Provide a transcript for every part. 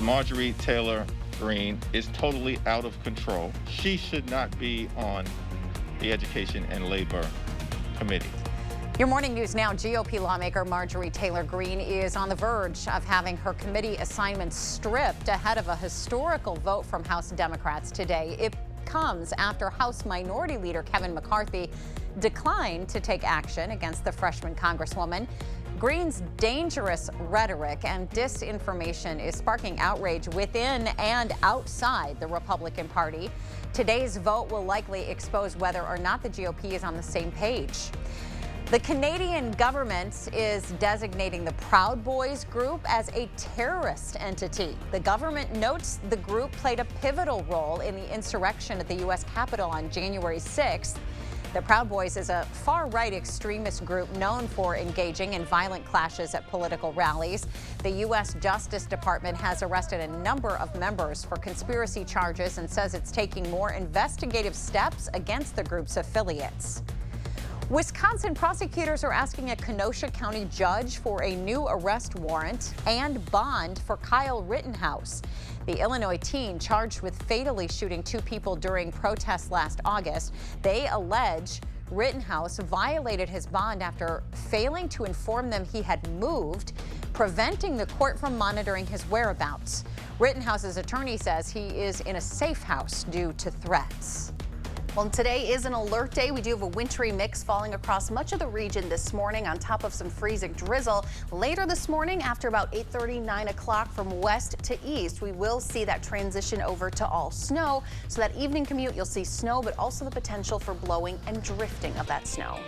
Marjorie Taylor Greene is totally out of control. She should not be on the Education and Labor Committee. Your morning news now. GOP lawmaker Marjorie Taylor Greene is on the verge of having her committee assignments stripped ahead of a historical vote from House Democrats today. It comes after House Minority Leader Kevin McCarthy declined to take action against the freshman Congresswoman. Greene's dangerous rhetoric and disinformation is sparking outrage within and outside the Republican Party. Today's vote will likely expose whether or not the GOP is on the same page. The Canadian government is designating the Proud Boys group as a terrorist entity. The government notes the group played a pivotal role in the insurrection at the U.S. Capitol on January 6th. The Proud Boys is a far-right extremist group known for engaging in violent clashes at political rallies. The U.S. Justice Department has arrested a number of members for conspiracy charges and says it's taking more investigative steps against the group's affiliates. Wisconsin prosecutors are asking a Kenosha County judge for a new arrest warrant and bond for Kyle Rittenhouse. The Illinois teen charged with fatally shooting two people during protests last August. They allege Rittenhouse violated his bond after failing to inform them he had moved, preventing the court from monitoring his whereabouts. Rittenhouse's attorney says he is in a safe house due to threats. Well, today is an alert day. We do have a wintry mix falling across much of the region this morning on top of some freezing drizzle. Later this morning, after about 8:30, 9 o'clock from west to east, we will see that transition over to all snow. So that evening commute, you'll see snow, but also the potential for blowing and drifting of that snow.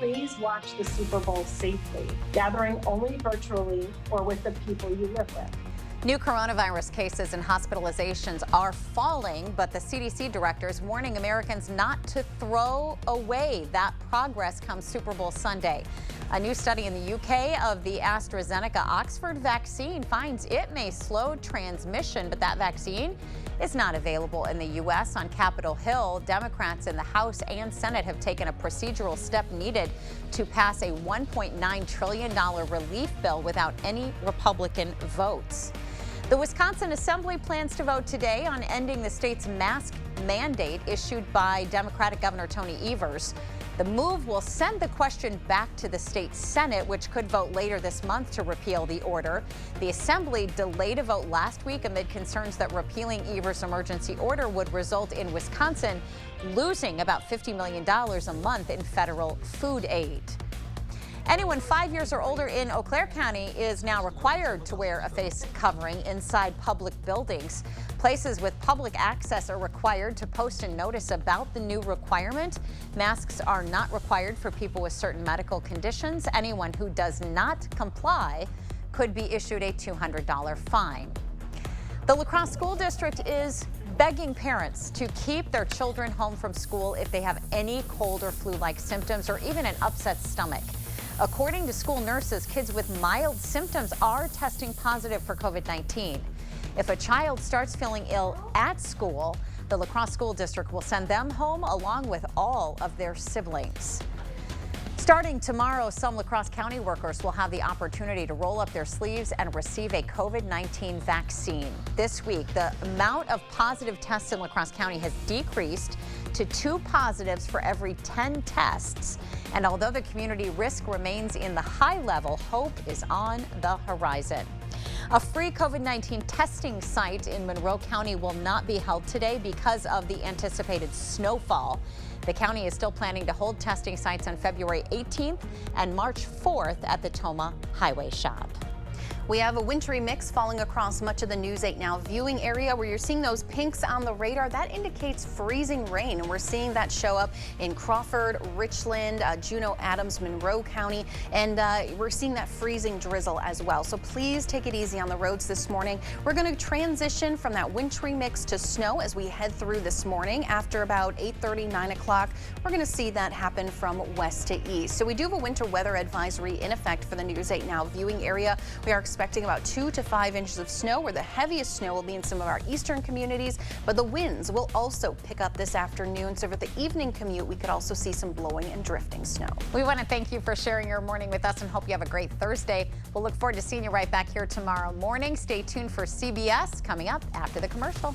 Please watch the Super Bowl safely, gathering only virtually or with the people you live with. New coronavirus cases and hospitalizations are falling, but the CDC director is warning Americans not to throw away that progress come Super Bowl Sunday. A new study in the UK of the AstraZeneca Oxford vaccine finds it may slow transmission, but that vaccine is not available in the U.S. On Capitol Hill, Democrats in the House and Senate have taken a procedural step needed to pass a $1.9 trillion relief bill without any Republican votes. The Wisconsin Assembly plans to vote today on ending the state's mask mandate issued by Democratic Governor Tony Evers. The move will send the question back to the state Senate, which could vote later this month to repeal the order. The Assembly delayed a vote last week amid concerns that repealing Evers' emergency order would result in Wisconsin losing about $50 million a month in federal food aid. Anyone 5 years or older in Eau Claire County is now required to wear a face covering inside public buildings. Places with public access are required to post a notice about the new requirement. Masks are not required for people with certain medical conditions. Anyone who does not comply could be issued a $200 fine. The La Crosse School District is begging parents to keep their children home from school if they have any cold or flu-like symptoms or even an upset stomach. According to school nurses, kids with mild symptoms are testing positive for COVID-19. If a child starts feeling ill at school, the La Crosse School District will send them home along with all of their siblings. Starting tomorrow, some La Crosse County workers will have the opportunity to roll up their sleeves and receive a COVID-19 vaccine. This week, the amount of positive tests in La Crosse County has decreased to 2 positives for every 10 tests. And although the community risk remains in the high level, hope is on the horizon. A free COVID-19 testing site in Monroe County will not be held today because of the anticipated snowfall. The county is still planning to hold testing sites on February 18th and March 4th at the Tomah Highway Shop. We have a wintry mix falling across much of the News 8 Now viewing area where you're seeing those pinks on the radar. That indicates freezing rain, and we're seeing that show up in Crawford, Richland, Juneau, Adams, Monroe County, and we're seeing that freezing drizzle as well. So please take it easy on the roads this morning. We're going to transition from that wintry mix to snow as we head through this morning. After about 8:30, 9 o'clock, we're going to see that happen from west to east. So we do have a winter weather advisory in effect for the News 8 Now viewing area. We are expecting expecting about 2 to 5 inches of snow, where the heaviest snow will be in some of our eastern communities. But the winds will also pick up this afternoon. So for the evening commute, we could also see some blowing and drifting snow. We want to thank you for sharing your morning with us and hope you have a great Thursday. We'll look forward to seeing you right back here tomorrow morning. Stay tuned for CBS coming up after the commercial.